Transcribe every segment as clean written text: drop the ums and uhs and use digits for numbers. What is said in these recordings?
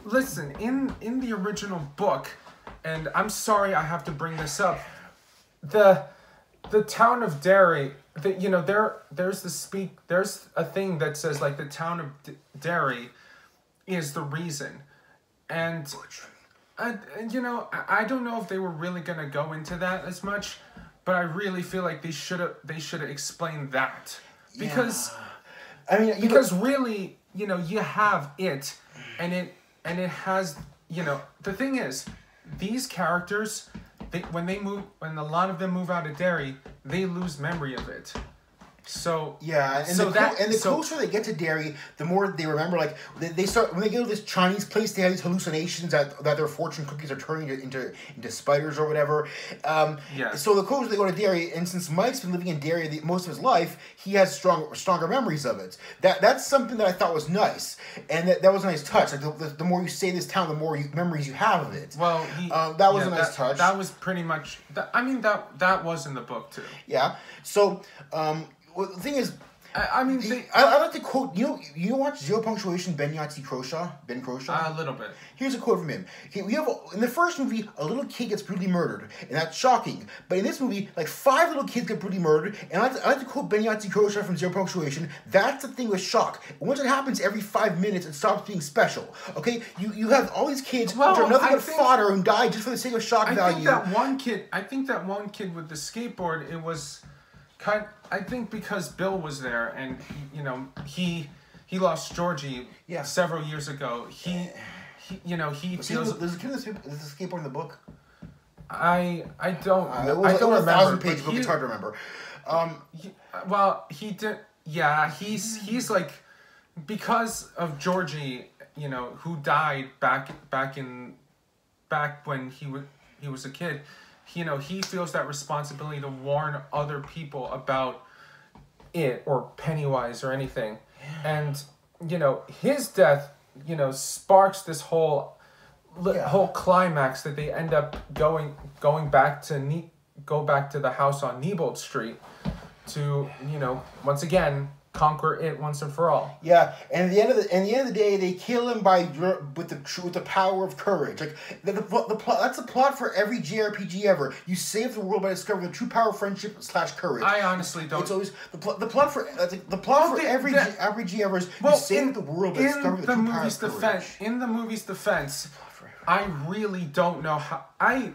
listen, in the original book, and I'm sorry I have to bring this up, the town of Derry, there's a thing that says like the town of Derry is the reason, and I don't know if they were really gonna go into that as much, but I really feel like they should have explained that, because really, you have it, and it has, the thing is, these characters, when a lot of them move out of Derry, they lose memory of it. So yeah, and the closer they get to Derry, the more they remember. Like they start, when they go to this Chinese place, they have these hallucinations that their fortune cookies are turning into spiders or whatever. So the closer they go to Derry, and since Mike's been living in Derry most of his life, he has stronger memories of it. That's something that I thought was nice, and that was a nice touch. Like the more you stay in this town, the more memories you have of it. Well, that was a nice touch. That was pretty much. That was in the book too. Yeah. So. Well, the thing is, I like to quote. You watch Zero Punctuation, Ben Croshaw? A little bit. Here's a quote from him. We have in the first movie, a little kid gets brutally murdered, and that's shocking. But in this movie, like 5 little kids get brutally murdered, and I like to quote Ben Croshaw from Zero Punctuation. That's the thing with shock. Once it happens every 5 minutes, it stops being special. Okay, you have all these kids which are nothing but fodder who die just for the sake of shock value. I think that one kid with the skateboard, it was. I think because Bill was there, and he lost Georgie several years ago. He feels. There's a kid with a skateboard in the book. I don't. It was a 1,000-page book. It's hard to remember. He did. Yeah, he's like, because of Georgie, who died back when he was a kid. He feels that responsibility to warn other people about it, or Pennywise or anything. And, his death, sparks this whole climax that they end up going back to the house on Neibolt Street to, once again, conquer it once and for all. Yeah, and at the end of the day, they kill him with the power of courage. Like the plot. That's the plot for every JRPG ever. You save the world by discovering the true power of friendship / courage. I honestly don't. It's always the plot for every RPG ever is you save the world by discovering the true power of courage. In the movie's defense, I really don't know how. I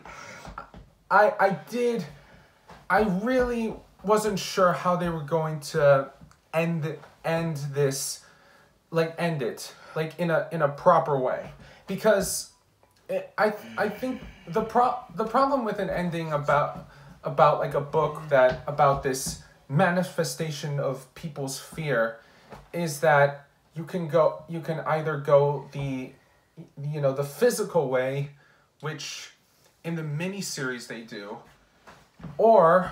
really wasn't sure how they were going to end it like in a proper way, because I think the problem with an ending about like a book about this manifestation of people's fear is that you can either go the physical way, which in the miniseries they do, or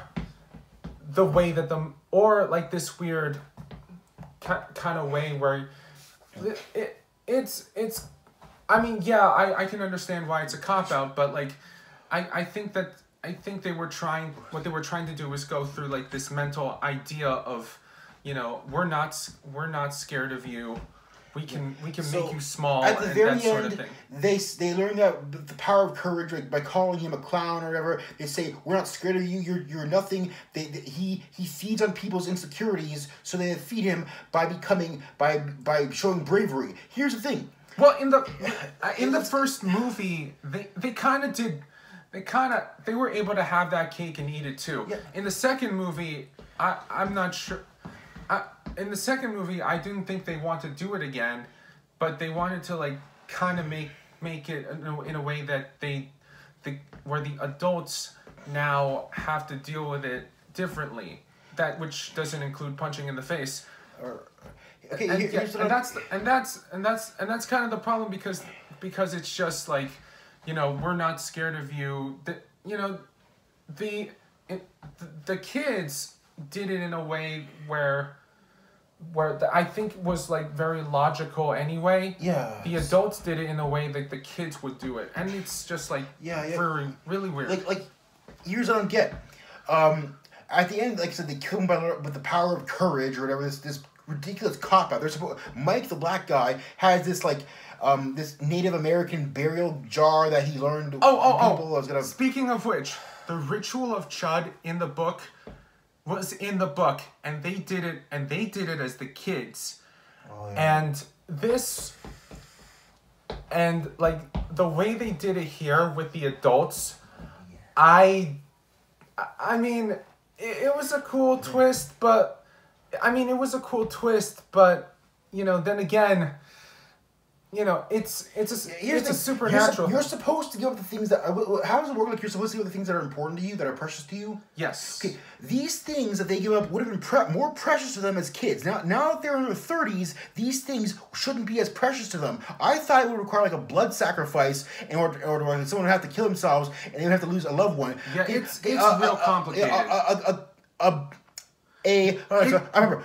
the way that like this weird kind of way where it's I can understand why it's a cop-out, but like I think they were trying to do was go through like this mental idea of we're not scared of you. We can make you small, at the very and that sort of thing. They learn that the power of courage, like by calling him a clown or whatever. They say, we're not scared of you. You're nothing. He feeds on people's insecurities, so they feed him by showing bravery. Here's the thing. Well, in the first movie, they were able to have that cake and eat it too. Yeah. In the second movie, I'm not sure. In the second movie, I didn't think they want to do it again, but they wanted to like kind of make it in a way that where the adults now have to deal with it differently. Which doesn't include punching in the face. Okay, that's kind of the problem, because it's just like, we're not scared of you. The kids did it in a way where I think was like very logical anyway. Yeah. The adults did it in a way that the kids would do it, and it's just like very, really weird. Like here's what I don't get. At the end, like I said, they kill him with the power of courage or whatever. This ridiculous cop out. Mike, the black guy, has this like this Native American burial jar that he learned. Speaking of which, the ritual of Chud in the book was in the book, and they did it as the kids. Oh, yeah. And this, and like the way they did it here with the adults, I mean, it was a cool twist, but you know, then again, you know, it's a supernatural. You're supposed to give up the things that. How does it work? Like you're supposed to give up the things that are important to you, that are precious to you. Yes. Okay. These things that they give up would have been more precious to them as kids. Now that they're in their 30s, these things shouldn't be as precious to them. I thought it would require like a blood sacrifice in order someone would have to kill themselves and they would have to lose a loved one. Yeah, it's real complicated. I remember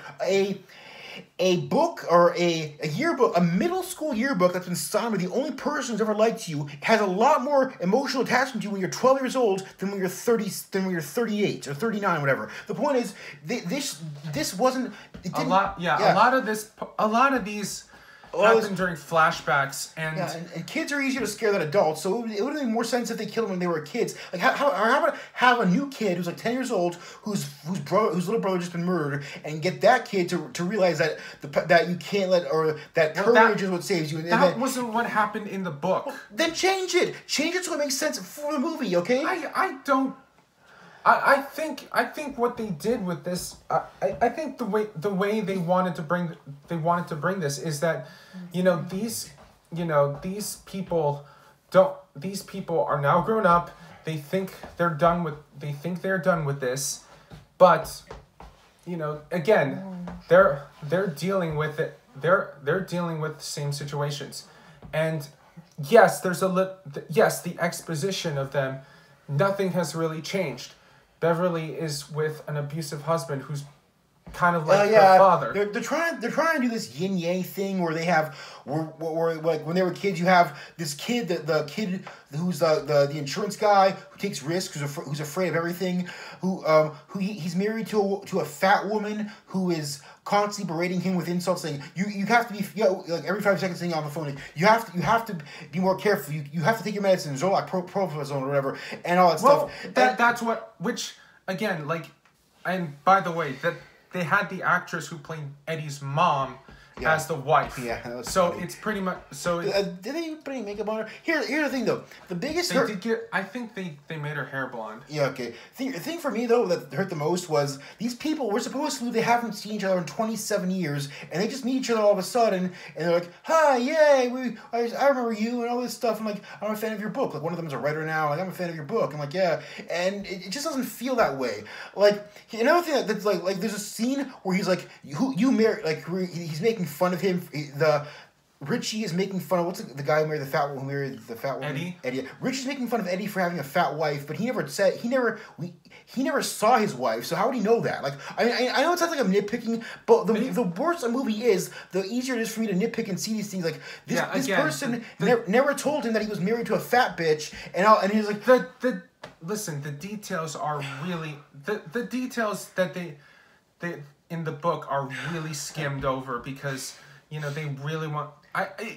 a book or a yearbook, a middle school yearbook that's been signed by the only person who's ever liked you, has a lot more emotional attachment to you when you're 12 years old than when you're 38 or 39, whatever. The point is, this wasn't. A lot of these happened during flashbacks, and kids are easier to scare than adults, so it would have made more sense if they killed them when they were kids. Like how about have a new kid who's like 10 years old whose little brother just been murdered, and get that kid to realize that that you can't let, or that courage is what saves you. That wasn't what happened in the book. Well, then change it so it makes sense for the movie. Okay. I think what they did with this, I think the way they wanted to bring this is that, these people are now grown up. They think they're done with this, but, again, they're dealing with it. They're dealing with the same situations, and yes, the exposition of them, nothing has really changed. Beverly is with an abusive husband who's kind of like her father. They're trying to do this yin yang thing where they have where like when they were kids, you have this kid, the kid who's the insurance guy who takes risks, who's afraid of everything, he's married to a fat woman who is constantly berating him with insults, saying you have to be like every 5 seconds saying on the phone, like, you have to be more careful. You have to take your medicine, Zoloft, Propofol, or whatever, and all that stuff. That's which again, like, and by the way, that they had the actress who played Eddie's mom as the wife. Yeah, that was so funny. It's pretty much so. Did they put any makeup on her? Here's the thing though. The biggest I think they made her hair blonde. Yeah, okay. The thing for me though that hurt the most was these people were supposed to, they haven't seen each other in 27 years, and they just meet each other all of a sudden, and they're like, "Hi, yay, I remember you," and all this stuff. I'm like, "I'm a fan of your book." Like, one of them is a writer now. Like, "I'm a fan of your book." I'm like, "Yeah," and it just doesn't feel that way. Like, another thing that's like there's a scene where he's like, you marry, like, he's making fun of him. Richie is making fun of, what's the guy who married the fat woman? Eddie. Richie's making fun of Eddie for having a fat wife, but he never saw his wife, so how would he know that? Like, I know it sounds like I'm nitpicking, but the worse a movie is, the easier it is for me to nitpick and see these things. Like, this person never told him that he was married to a fat bitch, and he's like, listen, the details are really the details that they in the book are really skimmed over, because they really want.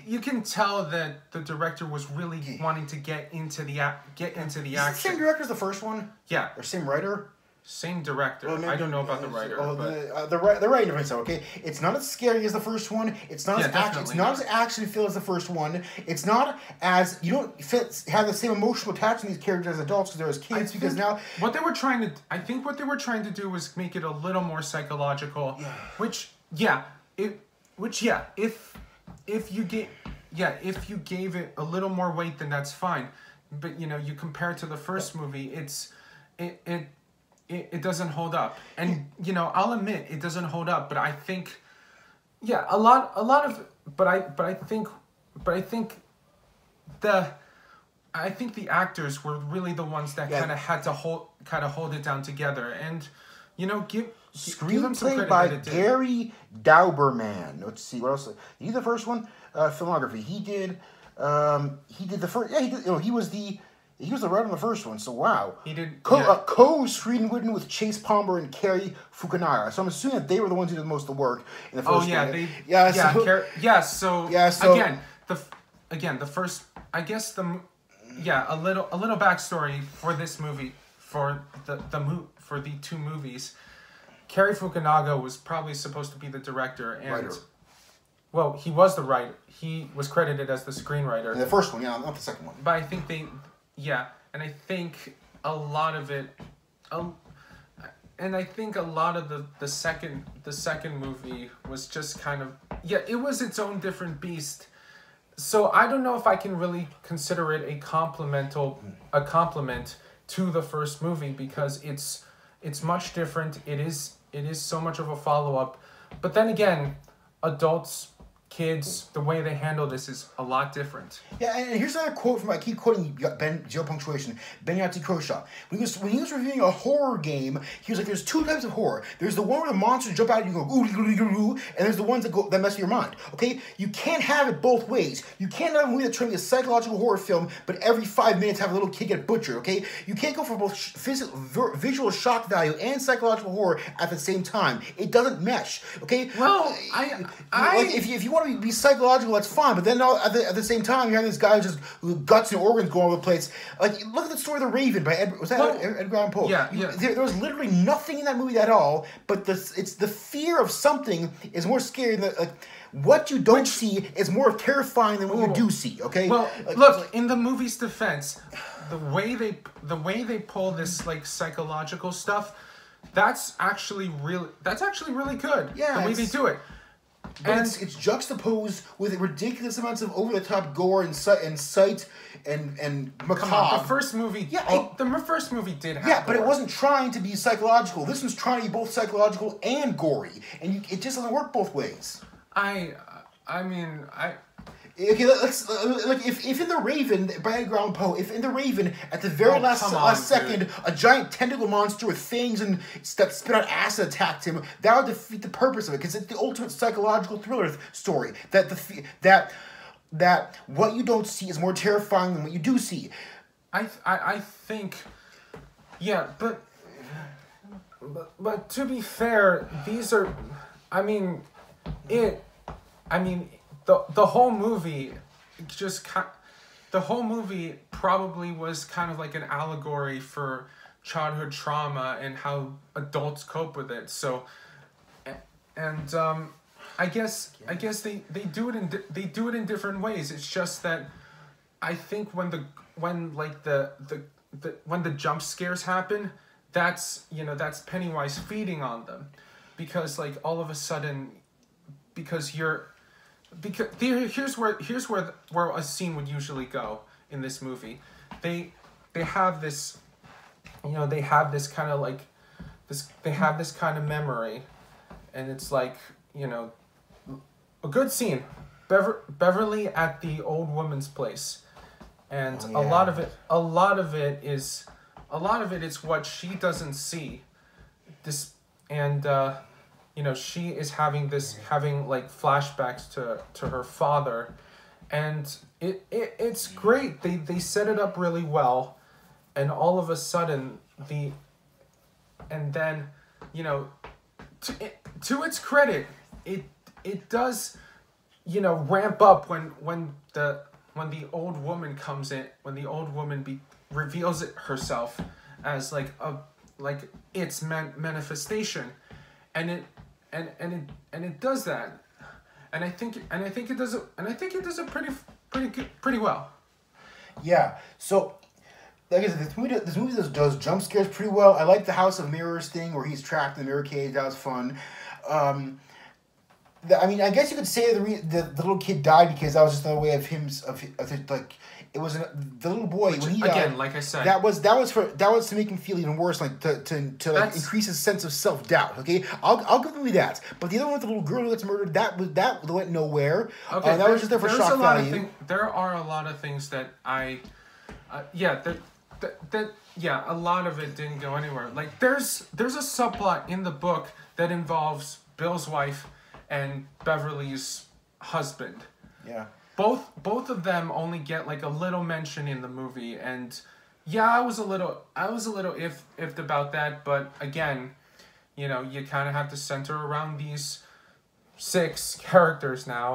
You can tell that the director was really wanting to get into the action. Is it the same director as the first one? Yeah. Or same writer? Same director. Well, I don't know about the writer. The writing difference. Okay, it's not as scary as the first one. It's not as action-filled as the first one. It's not as, you don't have the same emotional attachment to these characters as adults because they're as kids. Because now what they were trying to do was make it a little more psychological. Yeah. If you gave it a little more weight, then that's fine. But you compare it to the first movie, it doesn't hold up. And I'll admit it doesn't hold up, but I think I think the actors were really the ones that kind of had to hold it down together, and give them some credit. Screenplay by Gary Dauberman. Let's see, what else? He did the first one. Filmography. He did the first. Yeah, he did. He was the writer on the first one. So wow. He did. Co-screenwritten with Chase Palmer and Cary Fukunaga. So I'm assuming that they were the ones who did most of the work in the first. Oh yeah, one. So again, again, the first, I guess a little backstory for this movie, for the two movies. Cary Fukunaga was probably supposed to be the director, and writer. Well, he was the writer. He was credited as the screenwriter. The first one, yeah, not the second one. But I think and I think a lot of it, and I think a lot of the second movie was just kind of, it was its own different beast. So I don't know if I can really consider it a compliment to the first movie, because it's much different. It is so much of a follow-up. But then again, adults, kids, the way they handle this is a lot different. Yeah, and here's another quote from, I keep quoting Ben, Zero Punctuation, Ben Yatsukosha. When he was reviewing a horror game, he was like, there's two types of horror. There's the one where the monsters jump out and you go, ooh, ooh, ooh, ooh, and there's the ones that mess with your mind, okay? You can't have it both ways. You can't have a movie that's trying to be a psychological horror film, but every 5 minutes have a little kid get butchered, okay? You can't go for both visual shock value and psychological horror at the same time. It doesn't mesh, okay? Well, if you want to be psychological, that's fine, but then at the same time, you have this guy just guts and organs going all over the place. Like, look at the story of The Raven by Edgar Allan Poe. Yeah, There was literally nothing in that movie at all, but it's the fear of something is more scary than what you don't see is more terrifying than what you do see. Okay. Well, look, in the movie's defense, the way they pull this like psychological stuff, that's actually really good. Yeah, the way they do it. But it's juxtaposed with ridiculous amounts of over-the-top gore and sight and macabre. Come on, the first movie, the first movie did have but gore. it wasn't trying to be psychological. This one's trying to be both psychological and gory, and it just doesn't work both ways. Okay, let's if in The Raven by Edgar Allan Poe, if in The Raven at the very last second a giant tentacle monster with fangs and that spit out acid attacked him, that would defeat the purpose of it, because it's the ultimate psychological thriller story. That what you don't see is more terrifying than what you do see. I think, yeah, but to be fair, these are, The whole movie probably was kind of like an allegory for childhood trauma and how adults cope with it. So, and I guess they do it in different ways. It's just that I think when the jump scares happen, that's Pennywise feeding on them, because like all of a sudden, here's where a scene would usually go in this movie. They have this, they have this kind of like they have this kind of memory, and it's like, a good scene, Beverly at the old woman's place, and a lot of it is what she doesn't see. She is having like flashbacks to her father, and it's great. They set it up really well, and all of a sudden to its credit, it does, ramp up when the old woman comes in, when the old woman reveals it herself as like its manifestation, and it does that, and I think it does it pretty well. Yeah. So, like I said, this movie does jump scares pretty well. I like the House of Mirrors thing where he's trapped in the mirror cage. That was fun. I guess you could say the little kid died because that was just another way of him it was the little boy when he died. Again, like I said, that was to make him feel even worse, like to increase his sense of self-doubt. Okay, I'll give him that. But the other one with the little girl who gets murdered, that went nowhere. Okay, that was just there for shock value. There are a lot of things that a lot of it didn't go anywhere. Like there's a subplot in the book that involves Bill's wife and Beverly's husband. Yeah. Both of them only get like a little mention in the movie, and yeah, I was a little iffed about that, but again, you kind of have to center around these 6 characters now.